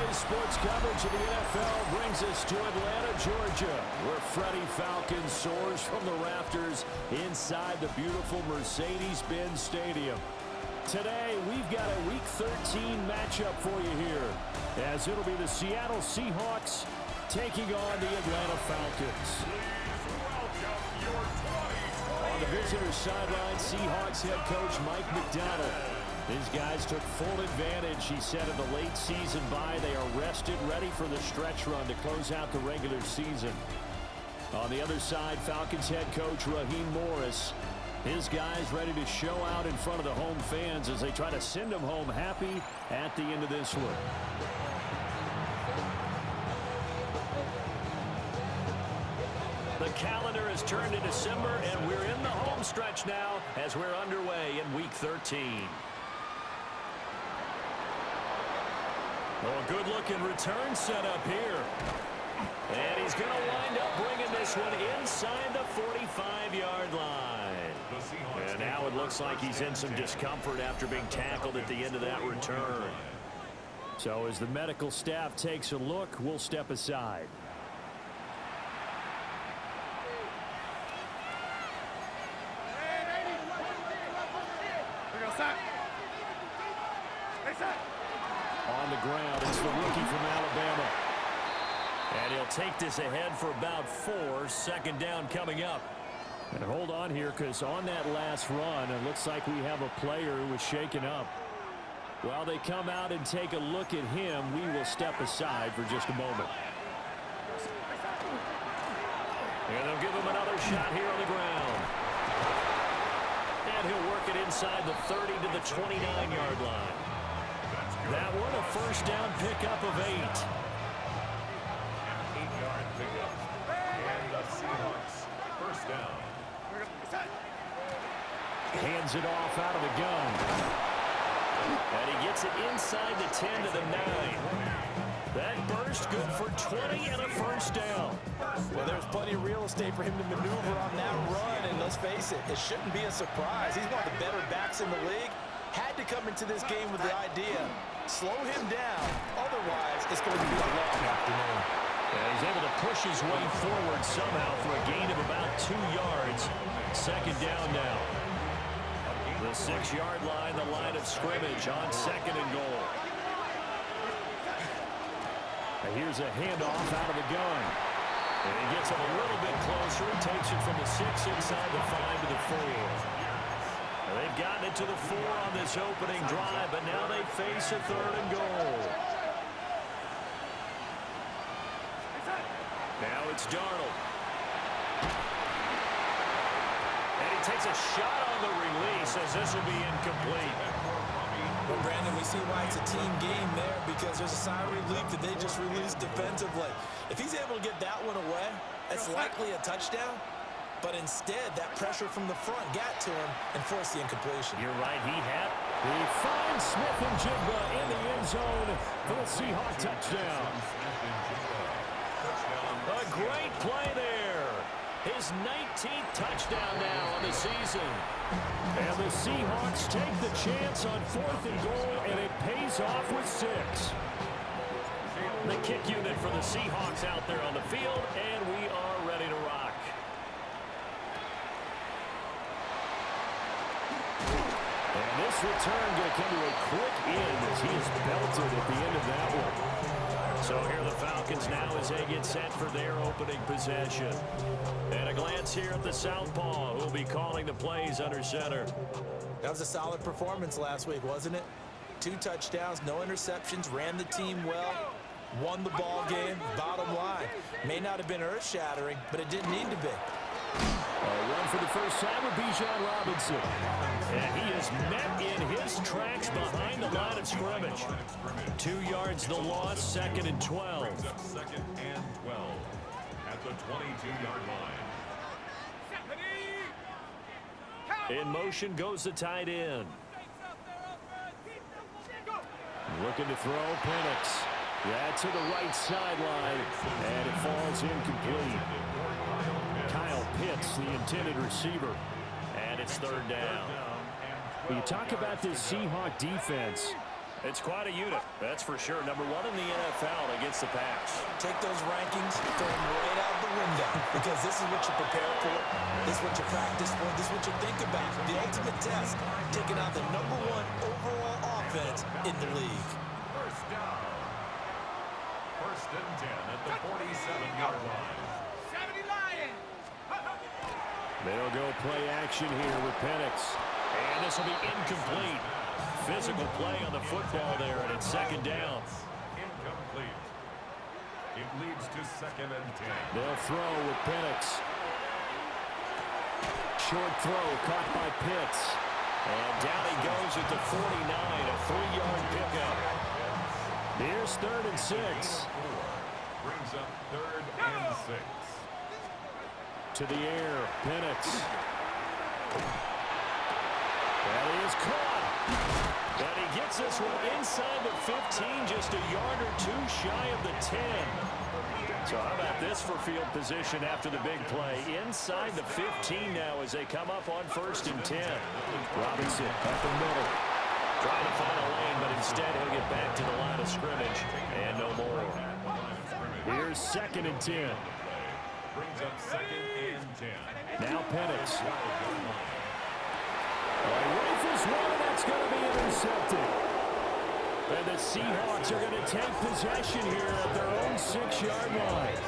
Boys sports coverage of the NFL brings us to Atlanta, Georgia, where Freddie Falcon soars from the rafters inside the beautiful Mercedes-Benz Stadium. Today, we've got a Week 13 matchup for you here, as it'll be the Seattle Seahawks taking on the Atlanta Falcons. On the visitor's sideline, Seahawks head coach Mike McDonald. His guys took full advantage, he said, of the late season bye. They are rested, ready for the stretch run to close out the regular season. On the other side, Falcons head coach Raheem Morris. His guys ready to show out in front of the home fans as they try to send them home happy at the end of this one. The calendar has turned to December, and we're in the home stretch now as we're underway in Week 13. Oh, a good-looking return set up here. And he's going to wind up bringing this one inside the 45-yard line. And now it looks like he's in some discomfort after being tackled at the end of that return. So as the medical staff takes a look, we'll step aside. On the ground, it's the rookie from Alabama. And he'll take this ahead for about 4. Second down coming up. And hold on here, because on that last run, it looks like we have a player who was shaken up. While they come out and take a look at him, we will step aside for just a moment. And they'll give him another shot here on the ground. And he'll work it inside the 30 to the 29-yard line. That one a first down pickup of 8. 8-yard pickup. And the Seahawks first down. Hands it off out of the gun. And he gets it inside the 10 to the 9. That burst good for 20 and a first down. Well, there's plenty of real estate for him to maneuver on that run, and let's face it, it shouldn't be a surprise. He's one of the better backs in the league. Had to come into this game with the idea, slow him down, otherwise it's going to be a long afternoon. And he's able to push his way forward somehow for a gain of about 2 yards. Second down now. The 6-yard line, the line of scrimmage on second and goal. And here's a handoff out of the gun. And he gets it a little bit closer. He takes it from the 6 inside the 5 to the 4. They've gotten it to the 4 on this opening drive, but now they face a third and goal. Now it's Darnold. And he takes a shot on the release as this will be incomplete. Well, Brandon, we see why it's a team game there, because there's a sigh of relief that they just released defensively. If he's able to get that one away, that's likely a touchdown. But instead, that pressure from the front got to him and forced the incompletion. You're right, he finds Smith and Jigba in the end zone for the Seahawk touchdown. A great play there. His 19th touchdown now on the season. And the Seahawks take the chance on 4th and goal, and it pays off with 6. The kick unit for the Seahawks out there on the field, and we are ready to rock. And this return going to come to a quick end as he is belted at the end of that one. So here the Falcons now as they get set for their opening possession. And a glance here at the southpaw who will be calling the plays under center. That was a solid performance last week, wasn't it? 2 touchdowns, no interceptions, ran the team well, won the ball game. Bottom line, may not have been earth-shattering, but it didn't need to be. A run for the first time with Bijan Robinson. And he is met in his tracks behind the line of scrimmage. 2 yards the loss, 2nd and 12. 2nd and 12 at the 22-yard line. In motion goes the tight end. Looking to throw, Penix. Yeah, to the right sideline, and it falls incomplete. Kyle Pitts, the intended receiver, and it's 3rd down. When you talk about this Seahawk defense, It's quite a unit, that's for sure. #1 in the NFL against the pass. Take those rankings, throw them right out the window, because this is what you prepare for, this is what you practice for, this is what you think about. The ultimate test, taking out the #1 overall offense in the league. First down. First and 10 at the 47-yard line. 70 Lions. They'll go play action here with Penix. And this will be incomplete. Physical play on the football there, and it's second down. Incomplete. It leads to second and 10. They'll throw with Penix. Short throw caught by Pitts. And down he goes at the 49, a 3-yard pickup. Here's 3rd and 6. Brings up 3rd and 6. To the air, Penix. That is caught. And he gets this one inside the 15, just a yard or two shy of the 10. So how about this for field position after the big play? Inside the 15 now as they come up on 1st and 10. Robinson up the middle. Trying to find a lane, but instead he'll get back to the line of scrimmage. And no more. Here's 2nd and 10. Brings up 2nd and 10. Now Penix. Rifles one, and that's going to be intercepted. And the Seahawks are going to take possession here at their own 6-yard line.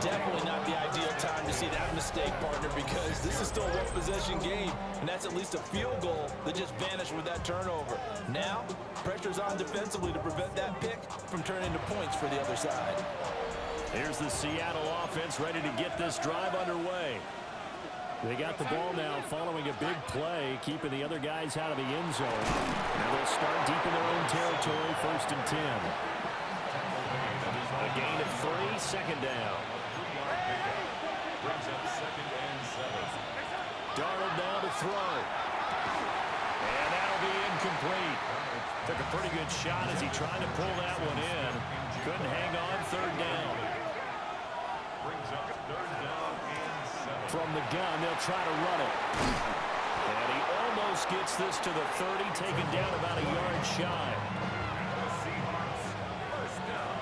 Definitely not the ideal time to see that mistake, partner, because this is still a one-possession game, and that's at least a field goal that just vanished with that turnover. Now, pressure's on defensively to prevent that pick from turning into points for the other side. Here's the Seattle offense ready to get this drive underway. They got the ball now following a big play, keeping the other guys out of the end zone. Now they'll start deep in their own territory, 1st and 10. A gain of 3, second down. Brings up 2nd and 7. Darnold now to throw. And that'll be incomplete. Took a pretty good shot as he tried to pull that one in. Couldn't hang on, 3rd down. Brings up 3rd down and 7. From the gun, they'll try to run it. And he almost gets this to the 30, taken down about a yard shy. The Seahawks, 1st down.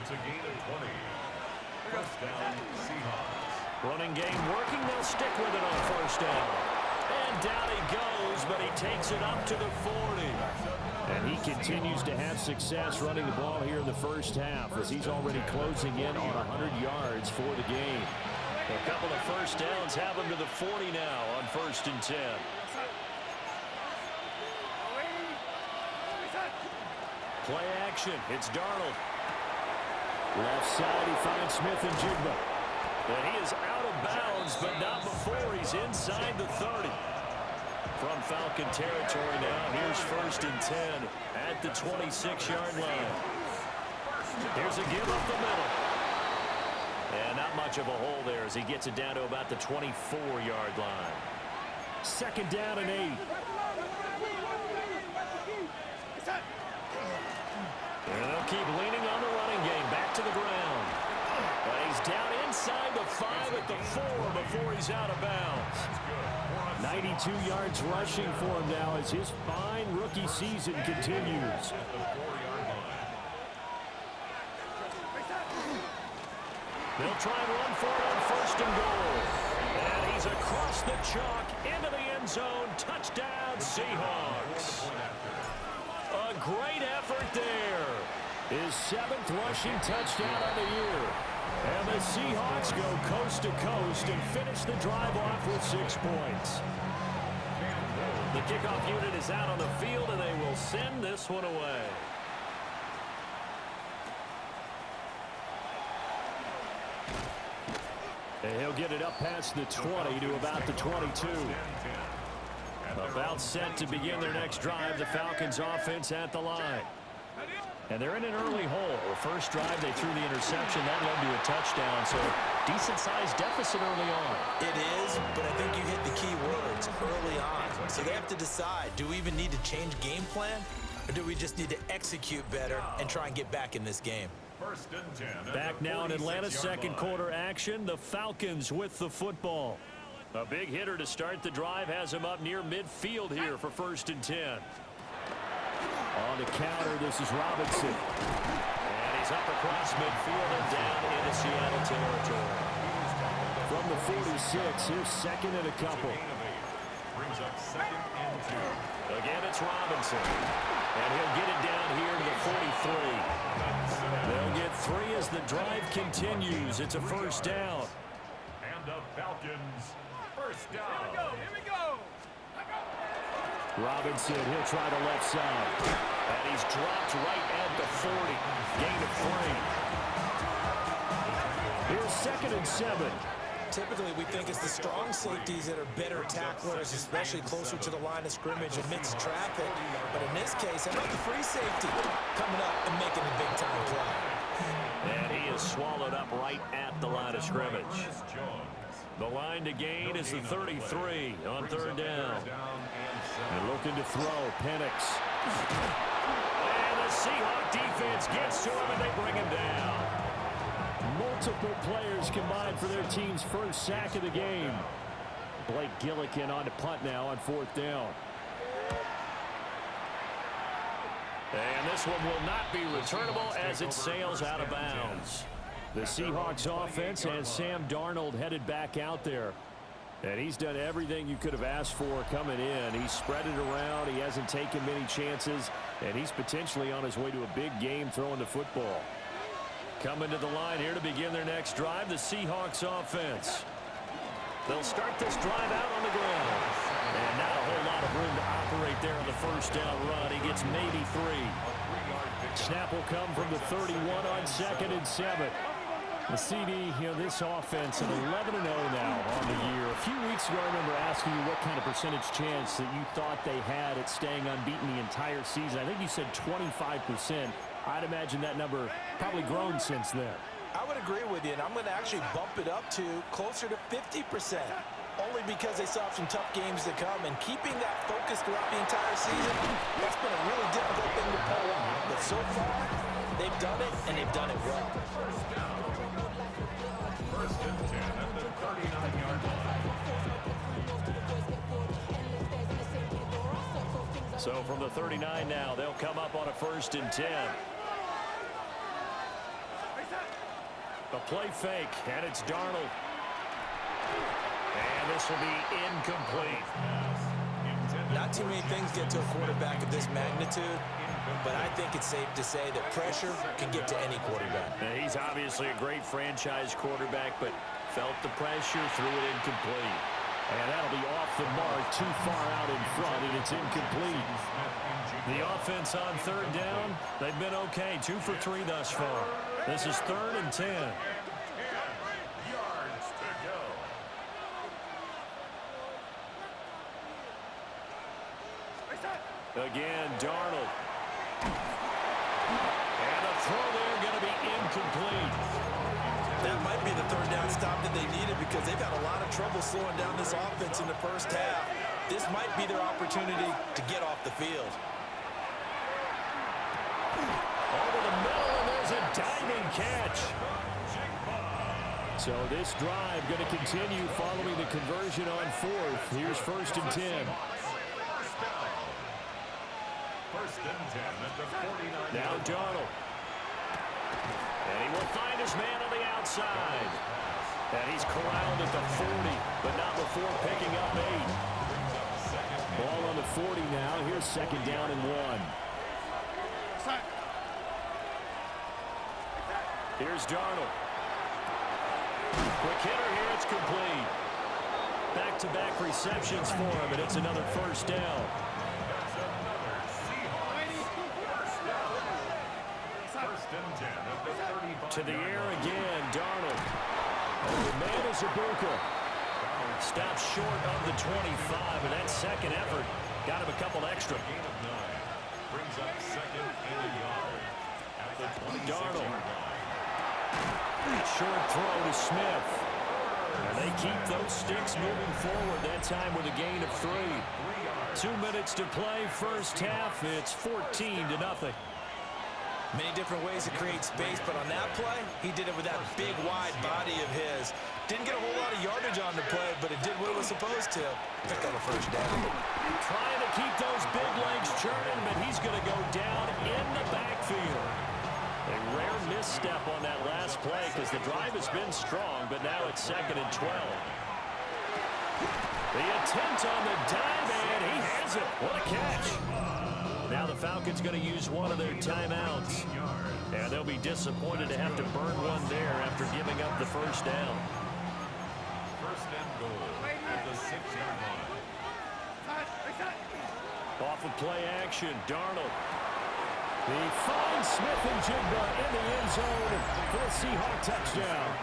It's a gain of 20. 1st down, Seahawks. Running game working, they'll stick with it on 1st down. And down he goes, but he takes it up to the 40. And he continues to have success running the ball here in the 1st half as he's already closing in on 100 yards for the game. A couple of 1st downs have him to the 40 now on 1st and 10. Play action. It's Darnold. Left side, he finds Smith and Jigba. And he is out of bounds, but not before he's inside the 30. From Falcon territory now, here's 1st and 10 at the 26-yard line. Here's a give up the middle. And not much of a hole there as he gets it down to about the 24-yard line. 2nd down and 8. And they'll keep leaning on the running game. Back to the ground. But he's down inside the 5 at the 4 before he's out of bounds. 92 yards rushing for him now as his fine rookie season continues. They'll try and run for it on 1st and goal. And he's across the chalk into the end zone. Touchdown, Seahawks. A great effort there. His 7th rushing touchdown of the year. And the Seahawks go coast to coast and finish the drive off with 6 points. The kickoff unit is out on the field, and they will send this one away. And he'll get it up past the 20 to about the 22. About set to begin their next drive, the Falcons offense at the line. And they're in an early hole. First drive, they threw the interception. That led to a touchdown, so decent-sized deficit early on. It is, but I think you hit the key words, early on. So they have to decide, do we even need to change game plan, or do we just need to execute better and try and get back in this game? 1st and 10. Back now in Atlanta, second quarter action. The Falcons with the football. A big hitter to start the drive has him up near midfield here for 1st and 10. On the counter, this is Robinson. And he's up across midfield and down into Seattle territory. From the 46, here's second and a couple. Brings up second and 2. Again, it's Robinson. And he'll get it down here to the 43. They'll get 3 as the drive continues. It's a first down. And the Falcons, first down. Here we go. Robinson, he'll try the left side. And he's dropped right at the 40. Gain of 3. Here's second and 7. Typically, we think it's the strong safeties that are better tacklers, especially closer to the line of scrimmage amidst traffic. But in this case, how about the free safety coming up and making a big-time play? And he is swallowed up right at the line of scrimmage. The line to gain is the 33 on third down. And looking to throw, Penix. And the Seahawk defense gets to him, and they bring him down. Multiple players combined for their team's first sack of the game. Blake Gillikin on the punt now on fourth down. And this one will not be returnable as it sails out of bounds. The Seahawks offense has Sam Darnold headed back out there. And he's done everything you could have asked for coming in. He's spread it around. He hasn't taken many chances. And he's potentially on his way to a big game throwing the football. Coming to the line here to begin their next drive, the Seahawks offense. They'll start this drive out on the ground. And not a whole lot of room to operate there on the first down run. He gets maybe 3. Snap will come from the 31 on second and 7. The CD, this offense, an 11-0 now on the year. A few weeks ago, I remember asking you what kind of percentage chance that you thought they had at staying unbeaten the entire season. I think you said 25%. I'd imagine that number probably grown since then. I would agree with you, and I'm going to actually bump it up to closer to 50%, only because they still have some tough games to come, and keeping that focus throughout the entire season, that's been a really difficult thing to pull off. But so far, they've done it, and they've done it well. First and 10 at the 39-yard line. So from the 39 now, they'll come up on a first and 10. A play fake, and it's Darnold. And this will be incomplete. Not too many things get to a quarterback of this magnitude, but I think it's safe to say that pressure can get to any quarterback. Now, he's obviously a great franchise quarterback, but felt the pressure, threw it incomplete. And that'll be off the mark, too far out in front, and it's incomplete. The offense on third down, they've been okay. 2 for 3 thus far. This is third and 10. 10 yards to go. Again, Darnold. And a throw there going to be incomplete. That might be the third down stop that they needed because they've had a lot of trouble slowing down this offense in the first half. This might be their opportunity to get off the field. Over the middle, and there's a diving catch. So this drive going to continue following the conversion on fourth. Here's first and 10. First and 10 at the 49. Now Darnold. And he will find his man on the outside. And he's corralled at the 40, but not before picking up 8. Ball on the 40 now. Here's second down and 1. Here's Darnold. Quick hitter here. It's complete. Back-to-back receptions for him, and it's another first down. To the air again, Darnold. The man is Ibuka. Stops short of the 25, and that second effort got him a couple extra. Gain of 9. Brings up second and a yard at the 26. Darnold. Short throw to Smith. And they keep those sticks moving forward, that time with a gain of 3. 2 minutes to play, first half. It's 14-0. Many different ways to create space, but on that play, he did it with that big, wide body of his. Didn't get a whole lot of yardage on the play, but it did what it was supposed to. Pick up a first down. Trying to keep those big legs churning, but he's going to go down in the backfield. A rare misstep on that last play because the drive has been strong, but now it's 2nd and 12. The attempt on the dive, and he has it. What a catch. Now the Falcons going to use one of their timeouts. And they'll be disappointed to have to burn one there after giving up the first down. First and goal at the 6-yard line. Off of play action, Darnold. He finds Smith-Njigba in the end zone for a Seahawk touchdown.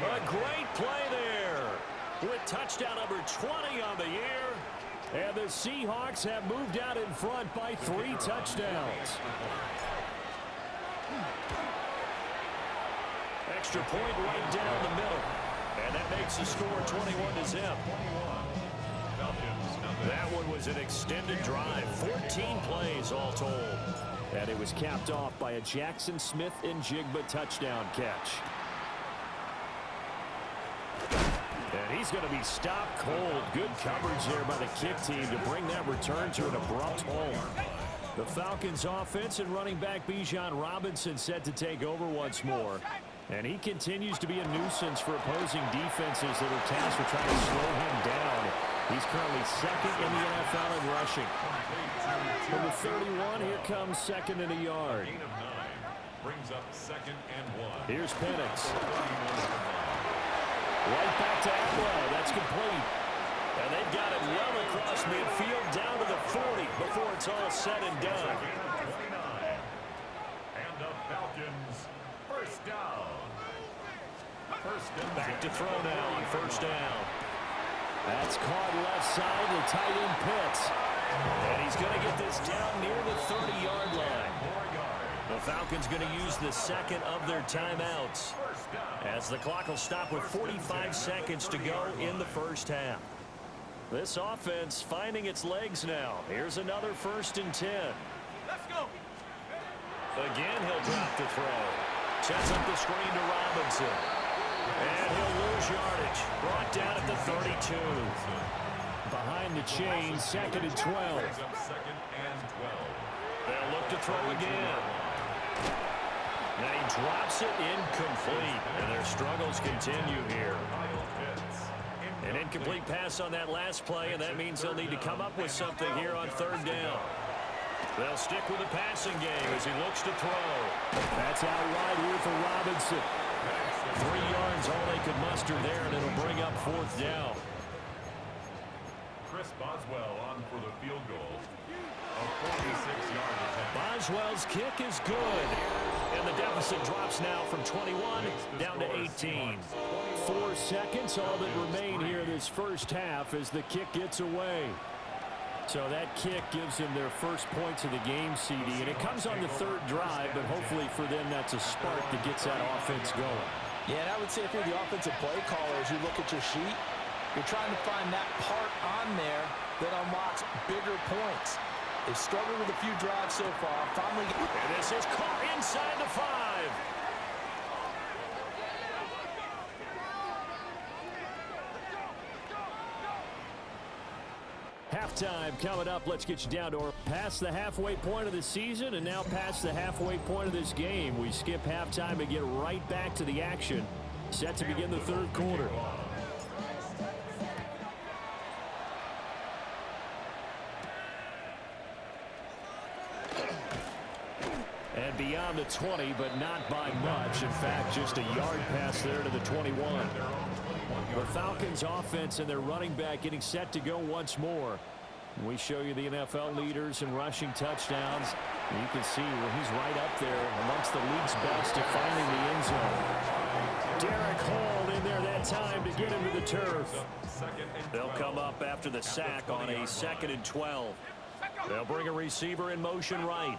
A great play there with touchdown number 20 on the year. And the Seahawks have moved out in front by 3 touchdowns. Extra point right down the middle. And that makes the score 21-0. That one was an extended drive. 14 plays all told. And it was capped off by a Jackson Smith-Njigba touchdown catch. And he's going to be stopped cold. Good coverage there by the kick team to bring that return to an abrupt halt. The Falcons offense and running back Bijan Robinson set to take over once more. And he continues to be a nuisance for opposing defenses that are tasked with trying to slow him down. He's currently 2nd in the NFL in rushing. Number 31, here comes 2nd and a yard. Gain of 9 brings up 2nd and 1. Here's Penix. Right back to Atwell. That's complete. And they've got it well across midfield down to the 40 before it's all said and done. And the Falcons first down. Back to throw now on first down. That's caught left side to tight end Pitts. And he's going to get this down near the 30-yard line. The Falcons going to use the 2nd of their timeouts as the clock will stop with 45 seconds to go in the first half. This offense finding its legs now. Here's another 1st and 10. Let's go. Again, he'll drop the throw. Sets up the screen to Robinson. And he'll lose yardage. Brought down at the 32. Behind the chain, 2nd and 12. They'll look to throw again. And he drops it incomplete. And their struggles continue here. An incomplete pass on that last play, and that means they'll need to come up with something here on 3rd down. They'll stick with the passing game as he looks to throw. That's out wide here for Robinson. 3 yards, all they could muster there, and it'll bring up 4th down. Chris Boswell on for the field goal. A 46-yard attempt. Boswell's kick is good. And the deficit drops now from 21 down to 18. 4 seconds, all that remain here this first half as the kick gets away. So that kick gives them their first points of the game, CD. And it comes on the 3rd drive, but hopefully for them that's a spark that gets that offense going. Yeah, and I would say if you're the offensive play caller, as you look at your sheet, you're trying to find that part on there that unlocks bigger points. They've struggled with a few drives so far. Finally, and this is caught inside the 5. Halftime coming up. Let's get you down to past the halfway point of the season and now past the halfway point of this game. We skip halftime and get right back to the action. Set to begin the 3rd quarter. And beyond the 20, but not by much. In fact, just a yard pass there to the 21. The Falcons offense and their running back getting set to go once more. We show you the NFL leaders in rushing touchdowns. You can see where he's right up there amongst the league's best at finding the end zone. Derek Hall in there that time to get him to the turf. They'll come up after the sack on a 2nd and 12. They'll bring a receiver in motion right.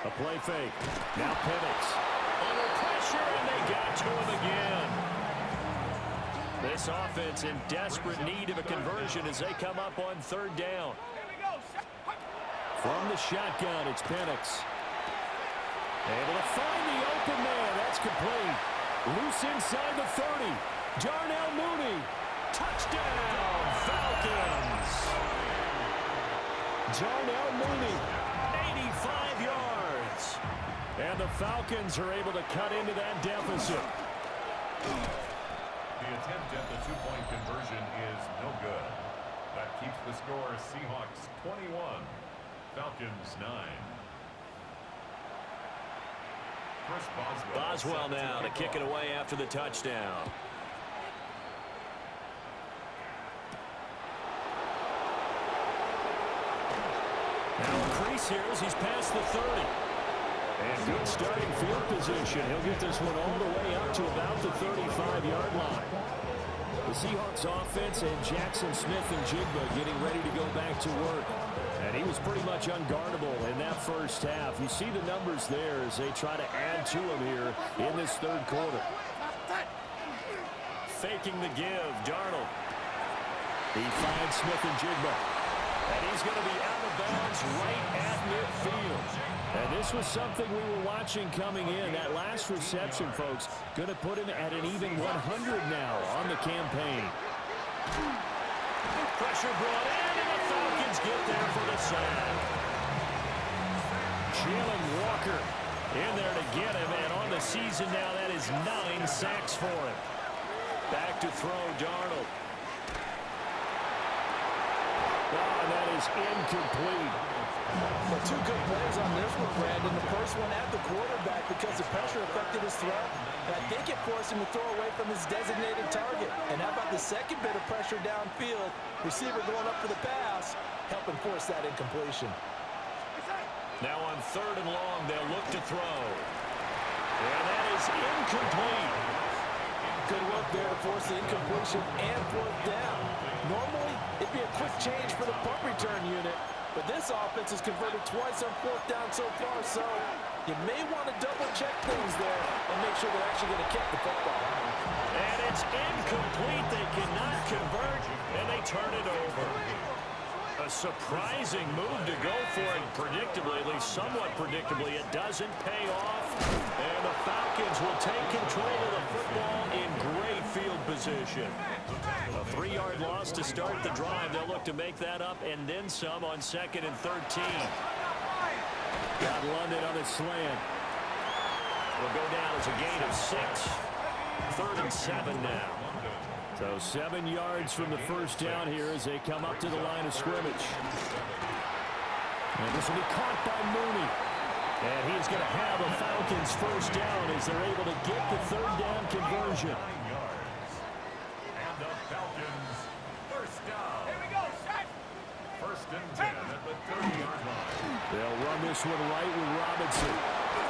A play fake. Now Penix. Under pressure, and they got to him again. This offense in desperate need of a conversion as they come up on 3rd down. From the shotgun, it's Penix. Able to find the open man. That's complete. Loose inside the 30. Darnell Mooney. Touchdown, Falcons. Darnell Mooney, 85 yards. And the Falcons are able to cut into that deficit. The attempt at the two-point conversion is no good. That keeps the score Seahawks 21, Falcons 9. Chris Boswell now to kick it away after the touchdown. Now a crease here as he's past the 30. And good starting field position. He'll get this one all the way up to about the 35-yard line. The Seahawks offense and Jackson Smith and Jigba getting ready to go back to work. And he was pretty much unguardable in that first half. You see the numbers there as they try to add to him here in this third quarter. Faking the give, Darnold. He finds Smith and Jigba. And he's going to be out of bounds right at midfield. And this was something we were watching coming in. That last reception, folks, going to put him at an even 100 now on the campaign. Pressure brought in, and the Falcons get there for the sack. Jalen Walker in there to get him, and on the season now, that is 9 sacks for him. Back to throw, Darnold. Oh, that is incomplete. Well, two good plays on this one, Brandon. The first one at the quarterback because the pressure affected his throw. And I think it forced him to throw away from his designated target. And how about the second bit of pressure downfield? Receiver going up for the pass, helping force that incompletion. Now on 3rd and long, they'll look to throw. And that is incomplete. Good work there to force the incompletion and 4th down. Normally, it'd be a quick change for the punt return unit. But this offense has converted twice on 4th down so far, so you may want to double-check things there and make sure they're actually going to kick the football. And it's incomplete. They cannot convert, and they turn it over. A surprising move to go for it. Predictably, at least somewhat predictably, it doesn't pay off. And the Falcons will take control of the football in great field position. A 3-yard loss to start the drive. They'll look to make that up and then some on 2nd and 13. Got London on the slant. Will go down as a gain of 6. 3rd and 7 now. So 7 yards from the first down here as they come up to the line of scrimmage. And this will be caught by Mooney. And he's going to have a Falcons first down as they're able to get the 3rd down conversion. And the Falcons first down. Here we go, shot. 1st and 10 at the 30-yard line. They'll run this one right with Robinson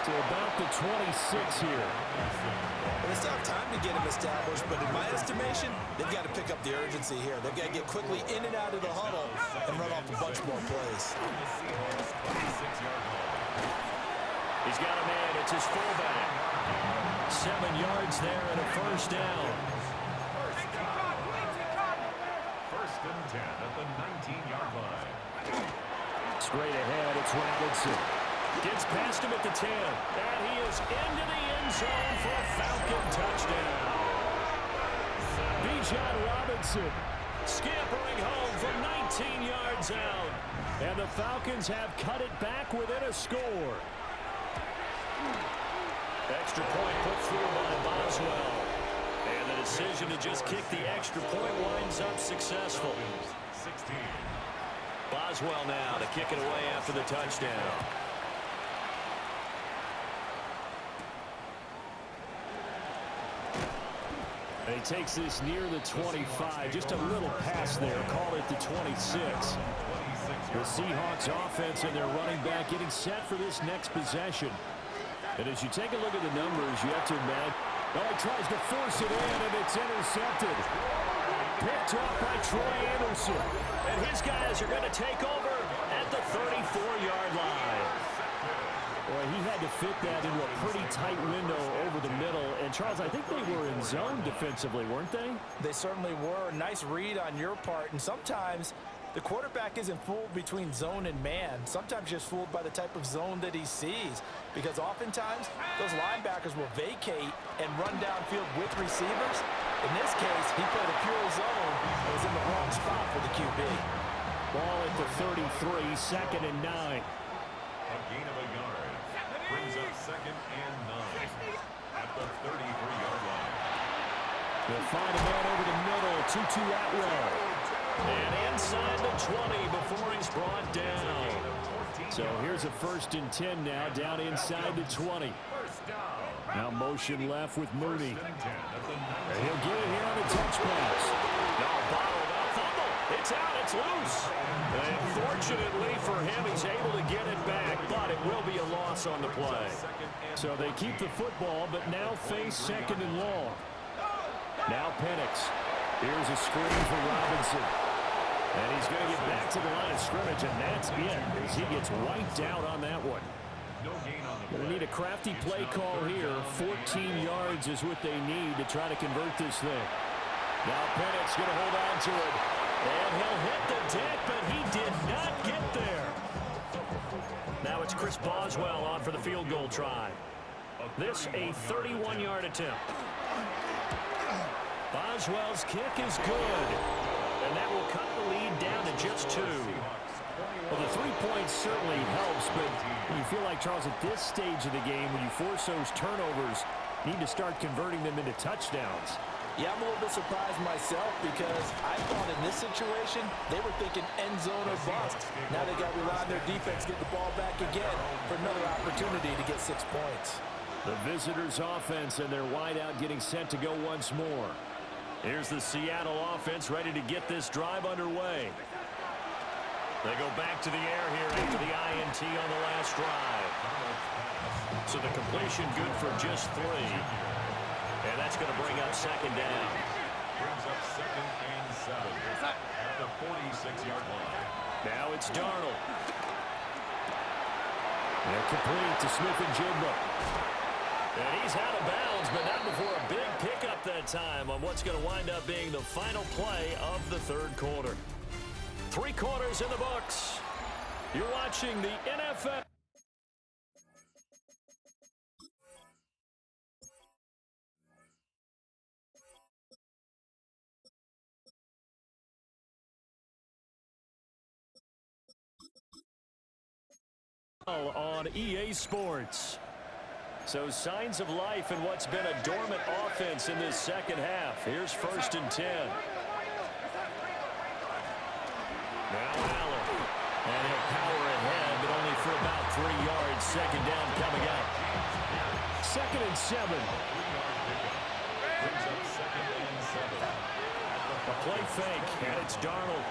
to about the 26 here. Well, they still have time to get him established, but in my estimation, they've got to pick up the urgency here. They've got to get quickly in and out of the huddle and run off a bunch more plays. He's got a man. It's his fullback. 7 yards there and a first down. 1st and 10 at the 19-yard line. Straight ahead, it's Robinson. Gets past him at the 10. And he is into the end zone for a Falcon touchdown. Bijan Robinson scampering home from 19 yards out. And the Falcons have cut it back within a score. Extra point put through by Boswell. And the decision to just kick the extra point winds up successful. 16. Boswell now to kick it away after the touchdown. And he takes this near the 25. Just a little pass there. Call it the 26. The Seahawks offense and their running back getting set for this next possession. And as you take a look at the numbers, you have to admit, oh, he tries to force it in, and it's intercepted. Picked up by Troy Anderson. And his guys are going to take over at the 34-yard line. Boy, he had to fit that into a pretty tight window over the middle. And, Charles, I think they were in zone defensively, weren't they? They certainly were. Nice read on your part. And sometimes The quarterback isn't fooled between zone and man. Sometimes just fooled by the type of zone that he sees, because oftentimes those linebackers will vacate and run downfield with receivers. In this case, he played a pure zone and was in the wrong spot for the QB. Ball at the 33, 2nd and 9. A gain of a yard. Brings up 2nd and 9 at the 33-yard line. They'll find a man over the middle, 2-2 out row. And inside the 20 before he's brought down. So here's a 1st and 10 now, down inside the 20. Now motion left with Mooney. And he'll get it here on the touch pass. No, bottled up, fumble. It's out, it's loose. And fortunately for him, he's able to get it back, but it will be a loss on the play. So they keep the football, but now face 2nd and long. Now Penix. Here's a screen for Robinson. And he's going to get back to the line of scrimmage, and that's it as he gets wiped out on that one. Going to need a crafty play call here. 14 yards is what they need to try to convert this thing. Now Penix going to hold on to it. And he'll hit the deck, but he did not get there. Now it's Chris Boswell on for the field goal try. This a 31-yard attempt. Boswell's kick is good. And that will cut the lead down to just 2. Well, the 3 points certainly helps, but you feel like, Charles, at this stage of the game, when you force those turnovers, you need to start converting them into touchdowns. Yeah, I'm a little bit surprised myself because I thought in this situation they were thinking end zone or bust. Now they got to rely on their defense, get the ball back again for another opportunity to get 6 points. The visitors' offense and their wideout getting set to go once more. Here's the Seattle offense ready to get this drive underway. They go back to the air here after the INT on the last drive. So the completion good for just 3. And that's going to bring up 2nd down. Brings up 2nd and 7 at the 46-yard line. Now it's Darnold. They're complete to Smith-Njigba. And he's out of bounds, but not before a big pickup that time on what's going to wind up being the final play of the 3rd quarter. 3 quarters in the books. You're watching the NFL. On EA Sports. So signs of life in what's been a dormant offense in this 2nd half. Here's 1st and 10. Now Allen. And he'll power ahead, but only for about 3 yards. 2nd down coming up. 2nd and 7. A play fake, and it's Darnold.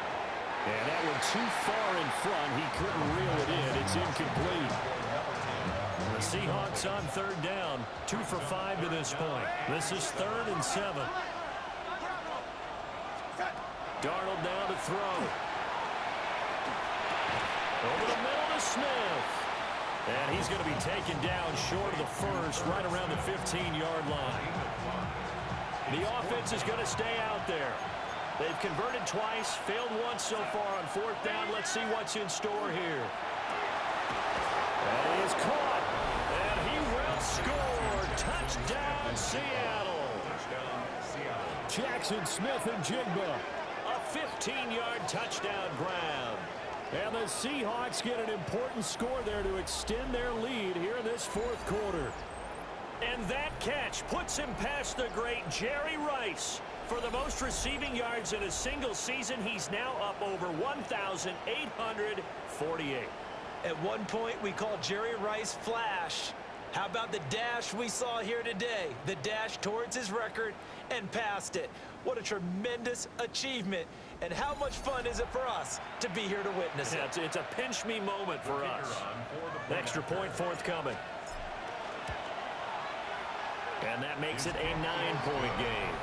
And that one too far in front. He couldn't reel it in. It's incomplete. The Seahawks on 3rd down. 2 for 5 to this point. This is 3rd and 7. Darnold down to throw. Over the middle to Smith. And he's going to be taken down short of the first, right around the 15-yard line. The offense is going to stay out there. They've converted twice, failed once so far on 4th down. Let's see what's in store here. And he is caught. And he will score. Touchdown, Seattle. Jackson Smith-Njigba. A 15-yard touchdown grab. And the Seahawks get an important score there to extend their lead here in this 4th quarter. And that catch puts him past the great Jerry Rice. For the most receiving yards in a single season, he's now up over 1,848. At one point, we called Jerry Rice Flash. How about the dash we saw here today? The dash towards his record and past it. What a tremendous achievement. And how much fun is it for us to be here to witness it? It's a pinch-me moment for us. Extra point forthcoming. And that makes it a 9-point game.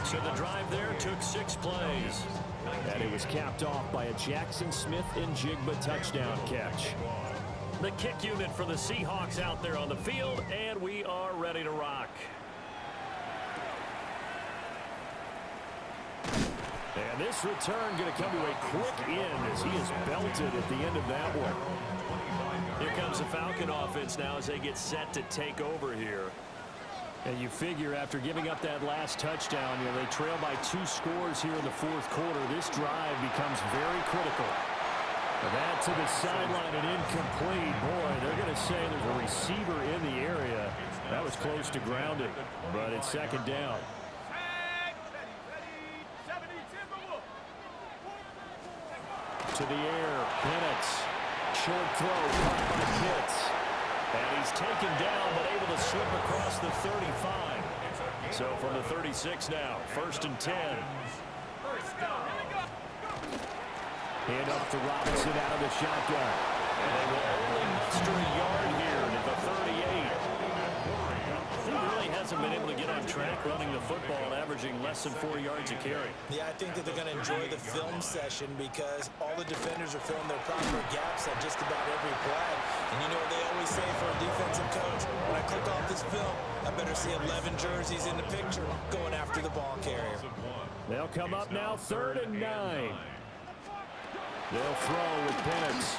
So the drive there took 6 plays. And it was capped off by a Jackson Smith-Njigba touchdown catch. The kick unit for the Seahawks out there on the field, and we are ready to rock. And this return going to come to a quick end as he is belted at the end of that one. Here comes the Falcon offense now as they get set to take over here. And you figure after giving up that last touchdown, they trail by 2 scores here in the fourth quarter. This drive becomes very critical. That to the sideline and incomplete. Boy, they're going to say there's a receiver in the area. That was close to grounded, but it's second down. To the air, Penix. Short throw, caught by Pitts. And he's taken down, but able to slip across the 35. So from the 36 now, 1st and 10. Hand off to Robinson out of the shotgun. And they will only muster a yard here at the 38. He really hasn't been able to get on track running the football and averaging less than 4 yards a carry. Yeah, I think that they're going to enjoy the film session because all the defenders are filling their proper gaps on just about every play. And you know what they always say for a defensive coach? When I click off this film, I better see 11 jerseys in the picture going after the ball carrier. They'll come up now, 3rd and 9. They'll throw with Penix.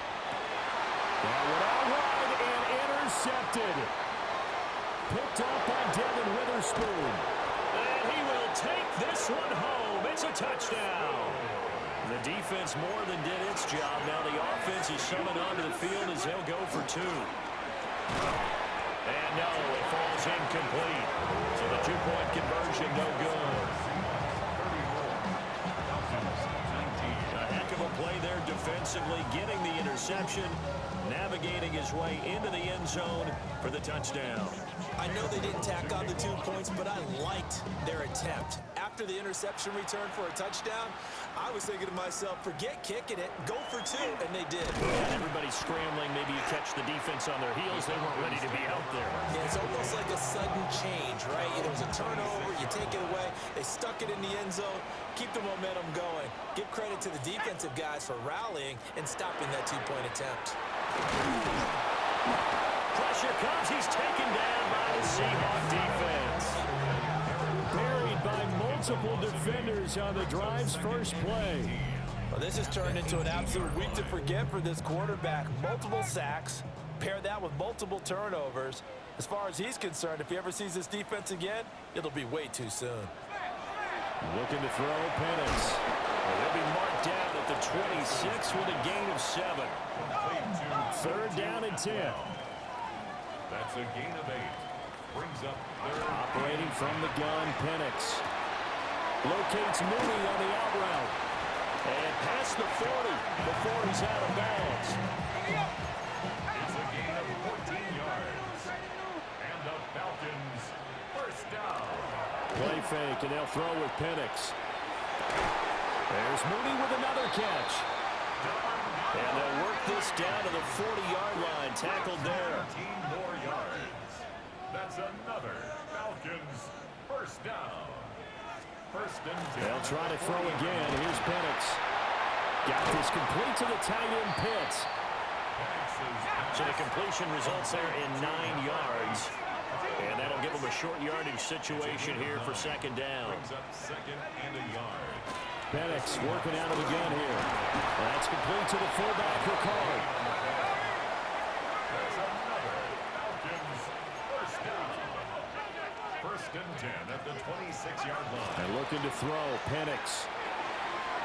That went out wide and intercepted. Picked up by Devin Witherspoon. And he will take this one home. It's a touchdown. The defense more than did its job. Now the offense is summoned onto the field as they'll go for 2. And no, it falls incomplete. So the 2-point conversion no good. A heck of a play there defensively, getting the interception, navigating his way into the end zone for the touchdown. I know they didn't tack on the 2 points, but I liked their attempt. After the interception return for a touchdown, I was thinking to myself, forget kicking it, go for 2, and they did. And everybody's scrambling. Maybe you catch the defense on their heels. They weren't ready to be out there. Yeah, it's almost like a sudden change, right? There was a turnover, you take it away, they stuck it in the end zone, keep the momentum going. Give credit to the defensive guys for rallying and stopping that 2-point attempt. Pressure comes. He's taken down by the Seahawks defense. Buried by multiple defenders on the drive's first play. Well, this has turned into an absolute week to forget for this quarterback. Multiple sacks, pair that with multiple turnovers. As far as he's concerned, if he ever sees this defense again, it'll be way too soon. Looking to throw, Penix. They'll be marked down at the 26 with a gain of 7. 3rd down and 10. That's a gain of 8. Brings up 3rd. Operating from the gun, Penix. Locates Mooney on the out route. And past the 40 before he's out of bounds. It's a gain of 14 yards. And the Falcons, 1st down. Play fake, and they'll throw with Penix. There's Mooney with another catch. And they'll work this down to the 40-yard line. Tackled there. 13 more yards. That's another Falcons 1st down. 1st and 10. They'll try to throw again. Here's Penix. Got this complete to the tight end, Pitts. So the completion results there in 9 yards. And that'll give them a short yardage situation here for 2nd down. Brings up 2nd and a yard. Penix working out of the gun here. That's complete to the fullback, Ricard. That's another Falcons 1st down. 1st and 10 at the 26-yard line. And looking to throw, Penix.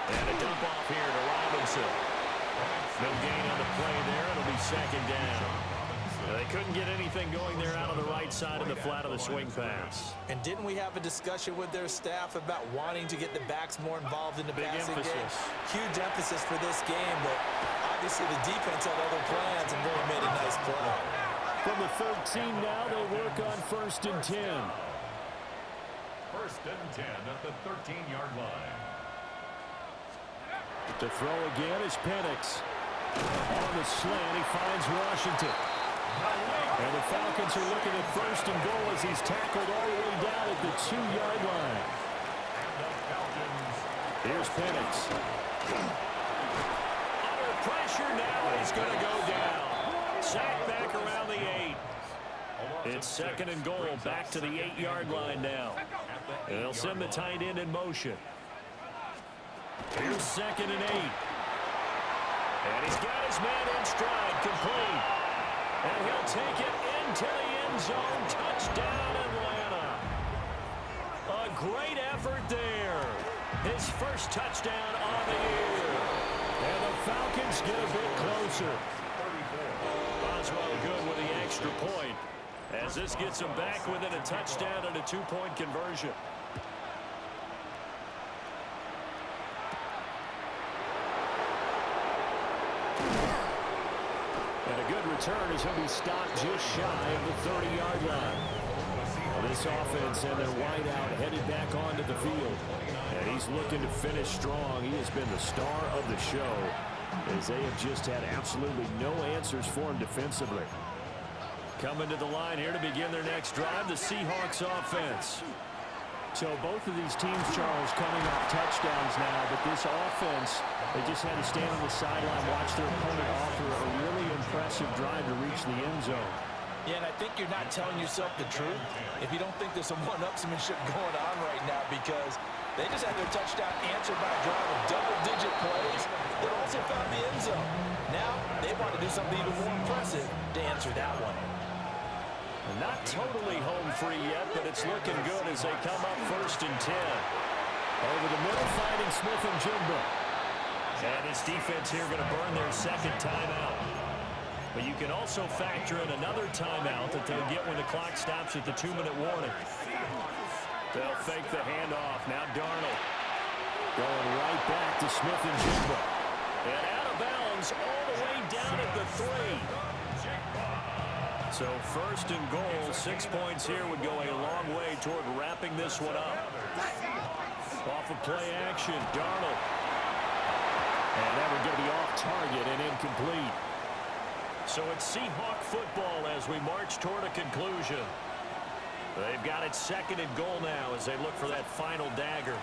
And a dump off here to Robinson. No gain on the play there. It'll be 2nd down. They couldn't get anything going there out of the right side of the flat of the swing pass. And didn't we have a discussion with their staff about wanting to get the backs more involved in the passing game? Huge emphasis for this game, but obviously the defense had other plans and really made a nice play. From the 13 now, they'll work on 1st and 10. 1st and 10 at the 13-yard line. To throw again is Penix. On the slant, he finds Washington. And the Falcons are looking at 1st and goal as he's tackled all the way down at the 2-yard line. Here's Penix. Under pressure now, he's going to go down. Sack back around the 8. It's 2nd and goal, back to the 8-yard line now. And they'll send the tight end in motion. Here's 2nd and 8. And he's got his man in stride, complete. And he'll take it into the end zone. Touchdown, Atlanta. A great effort there. His first touchdown on the year. And the Falcons get a bit closer. Boswell good with the extra point, as this gets them back within a touchdown and a 2-point conversion. And a good return as he'll be stopped just shy of the 30-yard line. Well, this offense and their wideout headed back onto the field. And he's looking to finish strong. He has been the star of the show, as they have just had absolutely no answers for him defensively. Coming to the line here to begin their next drive, the Seahawks offense. So both of these teams, Charles, coming off touchdowns now, but this offense, they just had to stand on the sideline, watch their opponent offer a really impressive drive to reach the end zone. Yeah, and I think you're not telling yourself the truth if you don't think there's some one-upsmanship going on right now, because they just had their touchdown answered by a drive of double-digit plays that also found the end zone. Now, they want to do something even more impressive to answer that one. Not totally home free yet, but it's looking good as they come up 1st and 10. Over the middle, finding Smith-Njigba. And his defense here going to burn their 2nd timeout. But you can also factor in another timeout that they'll get when the clock stops at the 2-minute warning. They'll fake the handoff. Now Darnold going right back to Smith-Njigba. And out of bounds all the way down at the 3. So 1st and goal, 6 points here would go a long way toward wrapping this one up. Off of play action, Darnold. And that would go off target and incomplete. So it's Seahawk football as we march toward a conclusion. They've got it 2nd and goal now as they look for that final dagger.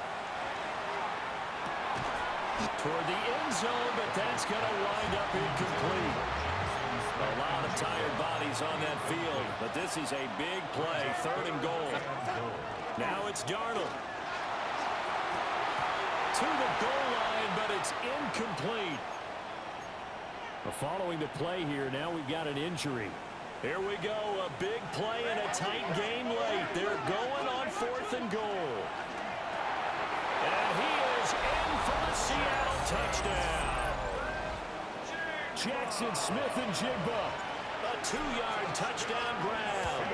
Toward the end zone, but that's going to wind up incomplete. A lot of tired bodies on that field, but this is a big play, 3rd and goal. Now it's Darnold. To the goal line, but it's incomplete. Following the play here, now we've got an injury. Here we go, a big play and a tight game late. They're going on 4th and goal. And he is in for the Seattle touchdown. Jackson Smith-Njigba, a 2-yard touchdown grab.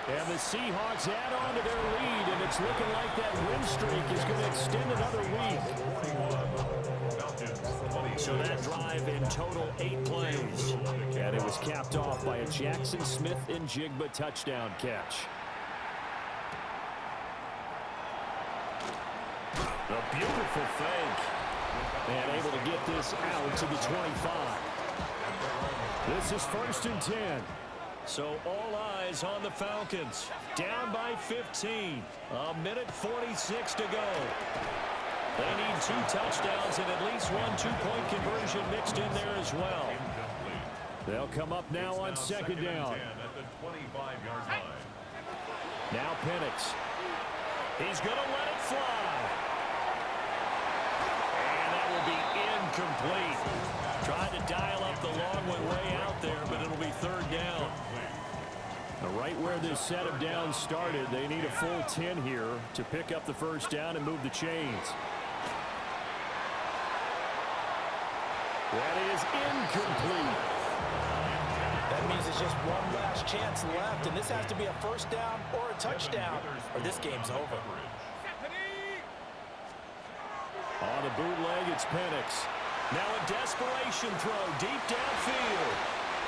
And the Seahawks add on to their lead, and it's looking like that win streak is going to extend another week. So that drive in total 8 plays. And it was capped off by a Jackson Smith-Njigba touchdown catch. A beautiful fake. And able to get this out to the 25. This is 1st and 10. So all eyes on the Falcons. Down by 15. A minute 46 to go. They need 2 touchdowns and at least 1 2-point conversion mixed in there as well. They'll come up now on 2nd down. Now Penix. He's going to let it fly. And that will be incomplete. Tried to dial up the long one way out there, but it'll be 3rd down. Right where this set of downs started, they need a full 10 here to pick up the 1st down and move the chains. That is incomplete. That means it's just one last chance left, and this has to be a 1st down or a touchdown, or this game's over. On the bootleg, it's Penix. Now a desperation throw deep downfield.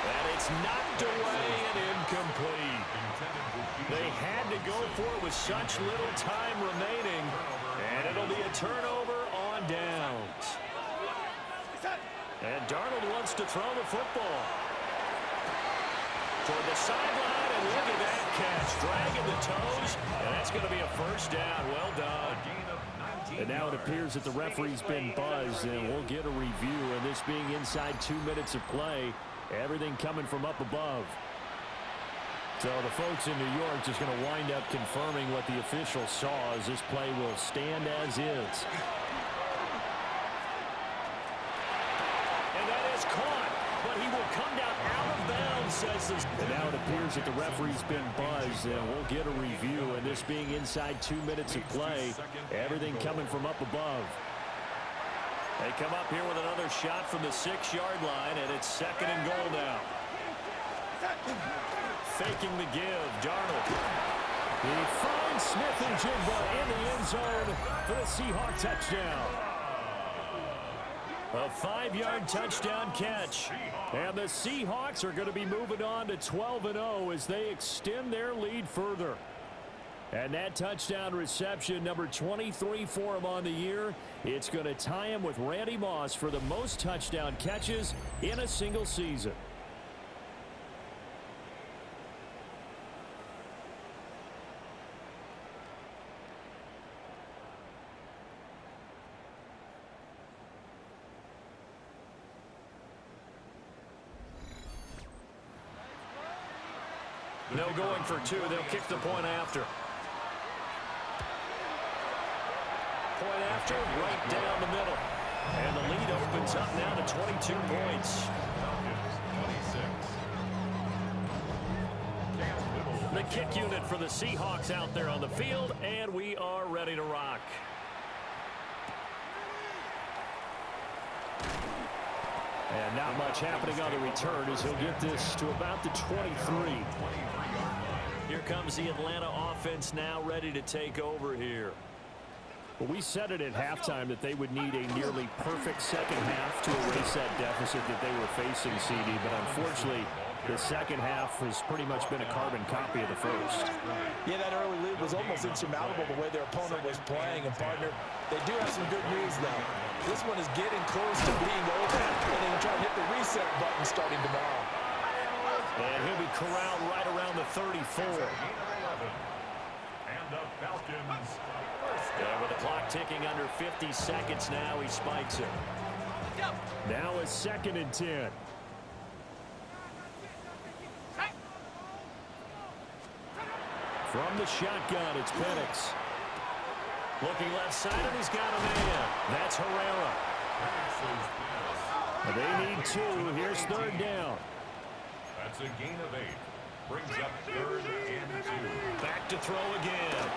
And it's knocked away and incomplete. They had to go for it with such little time remaining. And it'll be a turnover on downs. And Darnold wants to throw the football. Toward the sideline, and look at that catch. Dragging the toes, and that's going to be a 1st down. Well done. And now it appears that the referee's been buzzed, and we'll get a review. And this being inside 2 minutes of play, everything coming from up above. So the folks in New York just going to wind up confirming what the official saw, as this play will stand as is. come down out of bounds, says this. And now it appears that the referee's been buzzed, and we'll get a review. And this being inside 2 minutes of play, everything coming from up above. They come up here with another shot from the 6-yard line, and it's 2nd and goal now. Faking the give, Darnold. He finds Smith and Jigba in the end zone for the Seahawk touchdown. A 5-yard touchdown catch. And the Seahawks are going to be moving on to 12-0 as they extend their lead further. And that touchdown reception, number 23 for him on the year, it's going to tie him with Randy Moss for the most touchdown catches in a single season. No going for 2. They'll kick the point after. Point after, right down the middle. And the lead opens up now to 22 points. The kick unit for the Seahawks out there on the field, and we are ready to rock. And not much happening on the return as he'll get this to about the 23. Here comes the Atlanta offense now ready to take over here. Well, we said it at halftime that they would need a nearly perfect second half to erase that deficit that they were facing, CD. But unfortunately, the second half has pretty much been a carbon copy of the first. Yeah, that early lead was almost insurmountable the way their opponent was playing. And, partner, they do have some good news, though. This one is getting close to being over, and they can try to hit the reset button starting tomorrow. And he'll be corralled right around the 34. And the Falcons. And with the clock ticking under 50 seconds now, he spikes it. Now a 2nd and 10. From the shotgun, it's Penix. Looking left side, and he's got a man. That's Herrera. They need 2. Here's 3rd down. That's a gain of 8. Brings up 3rd and 2. Back to throw again.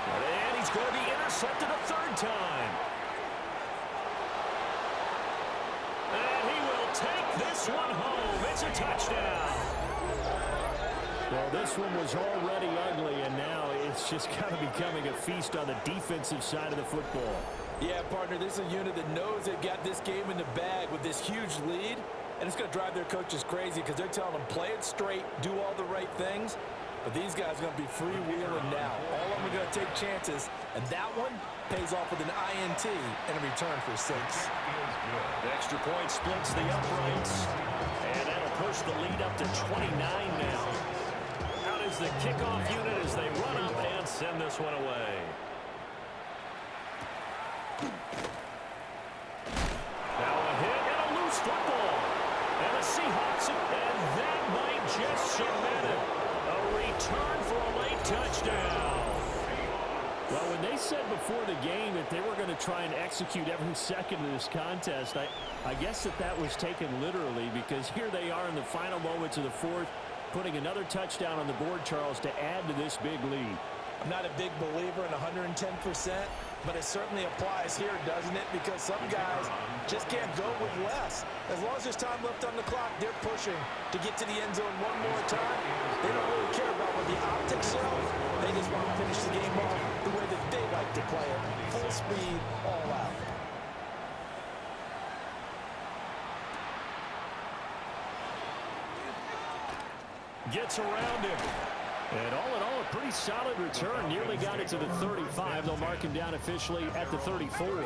And he's going to be intercepted a 3rd time. And he will take this one home. It's a touchdown. Well, this one was already ugly, and now it's just kind of becoming a feast on the defensive side of the football. Yeah, partner, this is a unit that knows they've got this game in the bag with this huge lead, and it's going to drive their coaches crazy because they're telling them play it straight, do all the right things. But these guys are going to be freewheeling now. All of them are going to take chances, and that one pays off with an INT and a return for 6. The extra point splits the uprights, and that'll push the lead up to 29 now. Out is the kickoff unit as they run up and send this one away. Now a hit and a loose football. And the Seahawks, and that might just cement it. A return for a late touchdown. Well, when they said before the game that they were going to try and execute every second of this contest, I guess that was taken literally, because here they are in the final moments of the 4th, putting another touchdown on the board, Charles, to add to this big lead. I'm not a big believer in 110%, but it certainly applies here, doesn't it? Because some guys just can't go with less. As long as there's time left on the clock, they're pushing to get to the end zone one more time. They don't really care about what the optics show. They just want to finish the game off the way that they like to play it. Full speed, all out. Gets around him. And all in all, a pretty solid return. Nearly got it to the 35. They'll mark him down officially at the 34.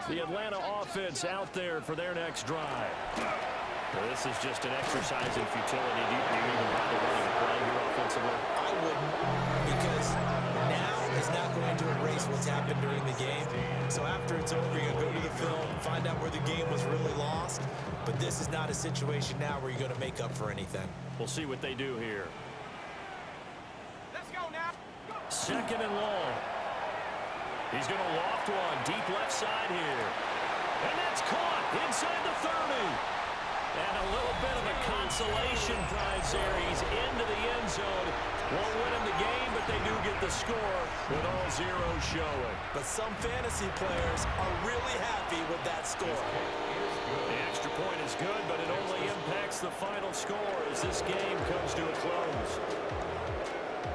The Atlanta offense out there for their next drive. Well, this is just an exercise in futility. Do you even bother running a play here offensively? I wouldn't, because now is not going to erase what's happened during the game. So after it's over, you're going to go to the film, find out where the game was really lost. But this is not a situation now where you're going to make up for anything. We'll see what they do here. 2nd and long. He's going to loft one deep left side here. And that's caught inside the 30. And a little bit of a consolation prize there. He's into the end zone. Won't win him the game, but they do get the score with all zeros showing. But some fantasy players are really happy with that score. The extra point is good, but it only impacts the final score as this game comes to a close.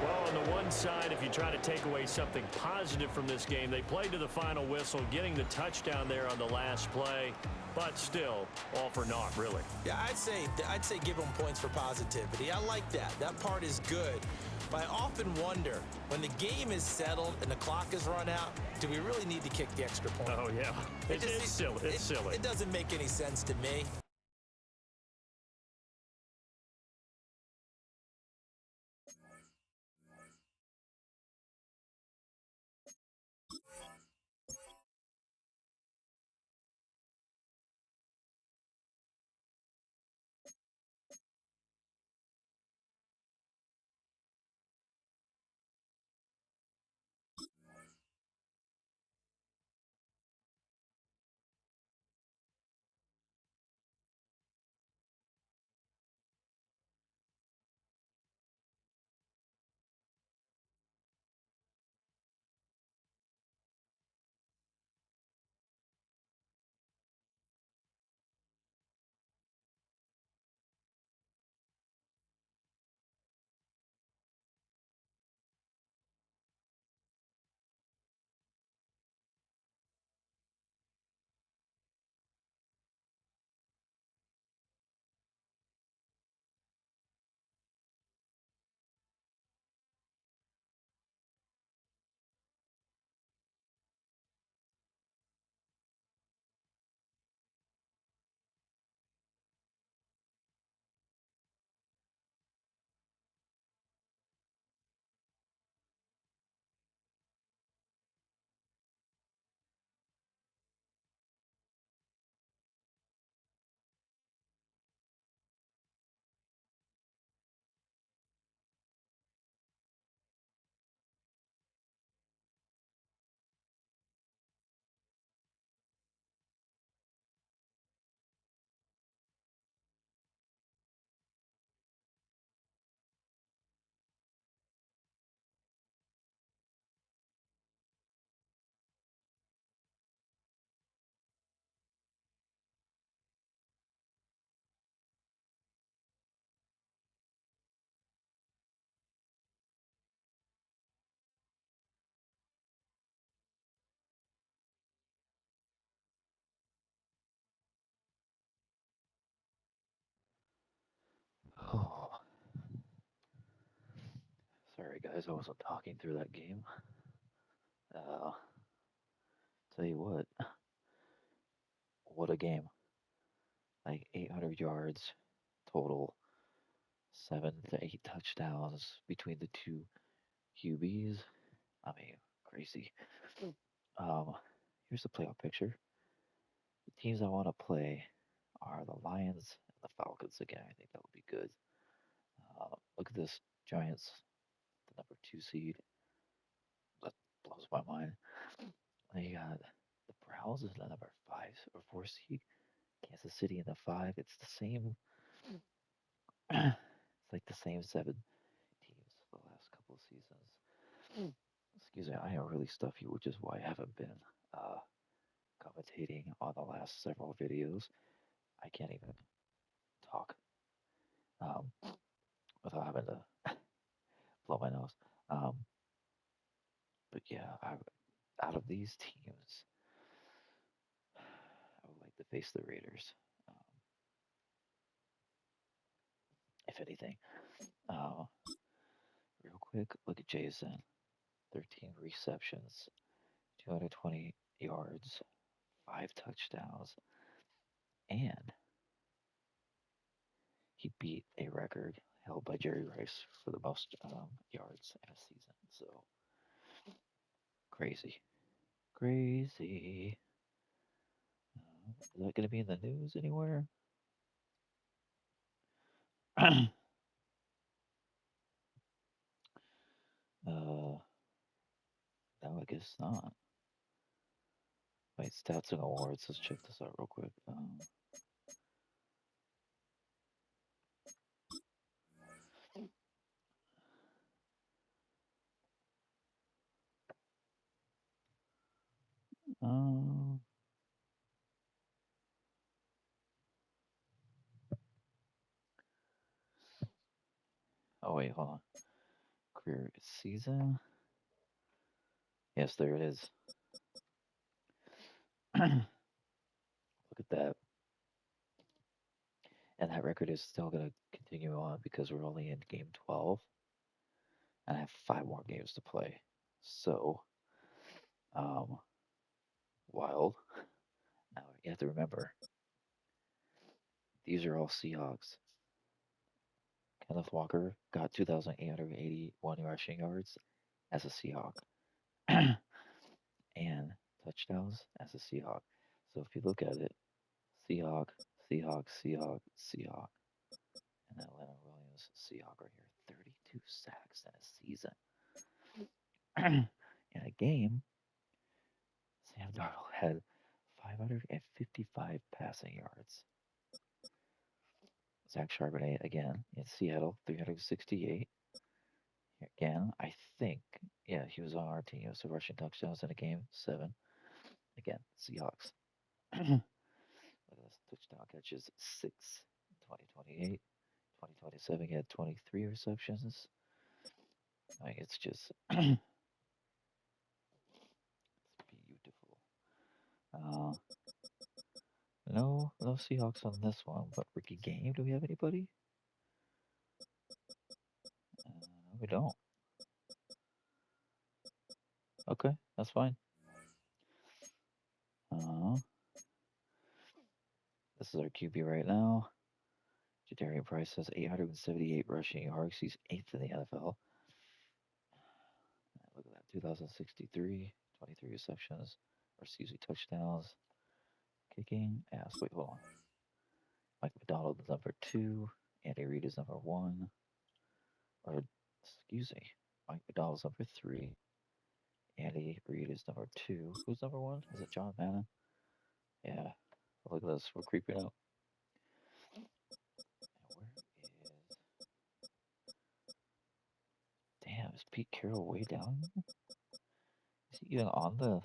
Well, on the one side, if you try to take away something positive from this game, they played to the final whistle, getting the touchdown there on the last play. But still, all for naught, really. Yeah, I'd say give them points for positivity. I like that. That part is good. But I often wonder, when the game is settled and the clock is run out, do we really need to kick the extra point? Oh, yeah. It's silly. It's silly. It doesn't make any sense to me. Oh, sorry guys, I wasn't talking through that game. Tell you what a game. Like 800 yards total, 7 to 8 touchdowns between the two QBs. I mean, crazy. Um, Here's the playoff picture. The teams I want to play are the Lions and the Falcons again. I think that would be good. Look at this Giants, the number 2 seed. That blows my mind. They got the Browns is the number 5 or 4 seed. Kansas City in the 5. It's the same. It's like the same 7 teams for the last couple of seasons. Excuse me, I am really stuffy, which is why I haven't been uh, commentating on the last several videos. I can't even talk um, without having to blow my nose. Um, but yeah, out of these teams, I would like to face the Raiders. If anything, real quick, look at Jason. 13 receptions, 220 yards, 5 touchdowns, and he beat a record held by Jerry Rice for the most yards in a season. So crazy, crazy. Is that going to be in the news anywhere? No, I guess not. Wait, stats and awards. Let's check this out real quick. Um. Oh wait, hold on. Career season. Yes, there it is. Look at that. And that record is still going to continue on because we're only in game 12. And I have 5 more games to play. So, um, wild. Now you have to remember, these are all Seahawks. Kenneth Walker got 2,881 rushing yards as a Seahawk. And touchdowns as a Seahawk. So if you look at it, Seahawk, Seahawk, Seahawk, Seahawk. And then Leonard Williams, Seahawk right here. 32 sacks in a season. In a game, Sam Darnold had 555 passing yards. Zach Charbonnet again in Seattle, 368. Again, I think, yeah, he was on our team. So rushing touchdowns in a game, 7. Again, Seahawks. Look at this touchdown catches, 6. 2028, 2027, he had 23 receptions. Like, it's just it's beautiful. No Seahawks on this one, but rookie game. Do we have anybody? No, we don't. Okay, that's fine. This is our QB right now. Jadarian Price has 878 rushing yards. He's 8th in the NFL. Look at that, 2,063, 23 receptions, or excuse me, touchdowns. Kicking ass. Wait, hold on. Mike McDonald is number 2. Andy Reid is number 1. Or, excuse me, Mike McDonald's number 3. Andy Reid is number 2. Who's number 1? Is it John Madden? Yeah. Look at this. We're creeping up. And where is... Damn, is Pete Carroll way down? Is he even on the...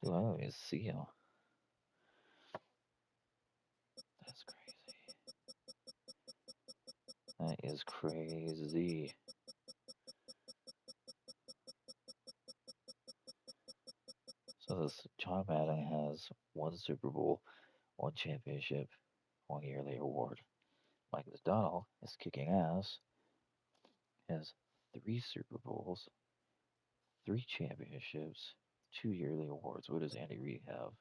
Dude, I don't even see him. That's crazy. That is crazy. So this John Madden has 1 Super Bowl, 1 championship, 1 yearly award. Mike McDonald is kicking ass. Has 3 Super Bowls, 3 championships, 2 yearly awards. What does Andy Reid have?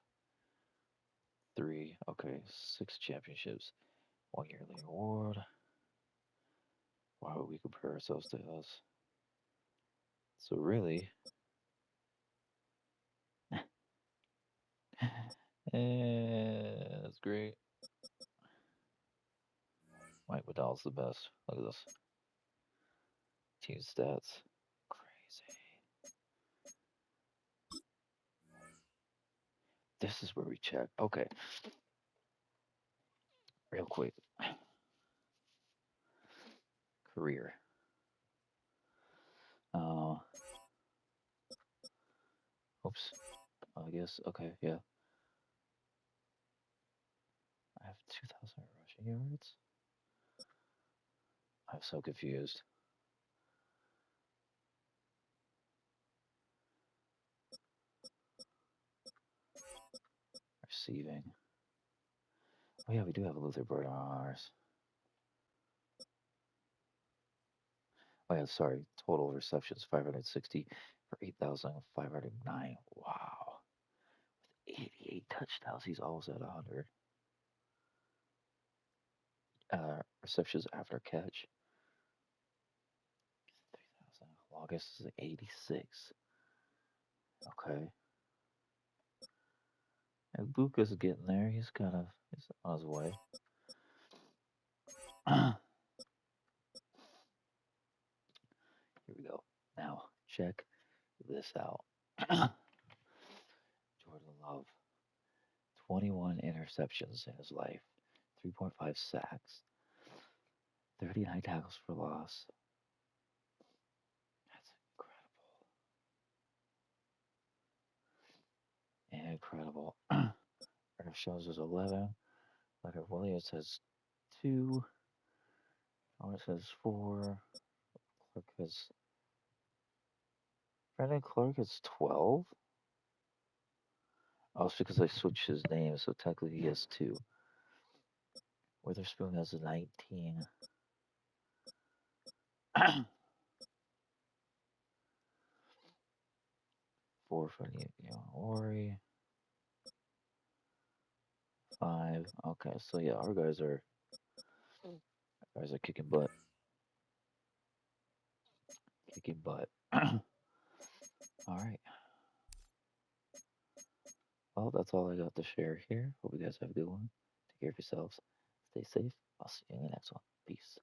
3. Okay, 6 championships, 1 yearly award. Why would we compare ourselves to us? So really, that's great. Mike McDonald's the best. Look at this. Team stats. Crazy. This is where we check. Okay. Real quick. Career. Oops. I guess. Okay. Yeah. I have 2,000 rushing yards. I'm so confused. Receiving. Oh yeah, we do have a Luther Bird on ours. Oh yeah, sorry. Total receptions 560 for 8,509. Wow. With 88 touchdowns, he's almost at 100. Receptions after catch. 3,000. Longest is 86. Okay. And Luca's getting there. He's on his way. Here we go. Now, check this out. Jordan Love, 21 interceptions in his life, 3.5 sacks, 39 tackles for loss, Marcus Jones has 11. Leonard Williams has 2. Thomas has 4. Clark has. Brandon Clark has 12. Oh, it's because I switched his name, so technically he has 2. Witherspoon has a 19. 4 for Ori. 5. Okay, so yeah, our guys are kicking butt. Kicking butt. All right. Well, that's all I got to share here. Hope you guys have a good one. Take care of yourselves. Stay safe. I'll see you in the next one. Peace.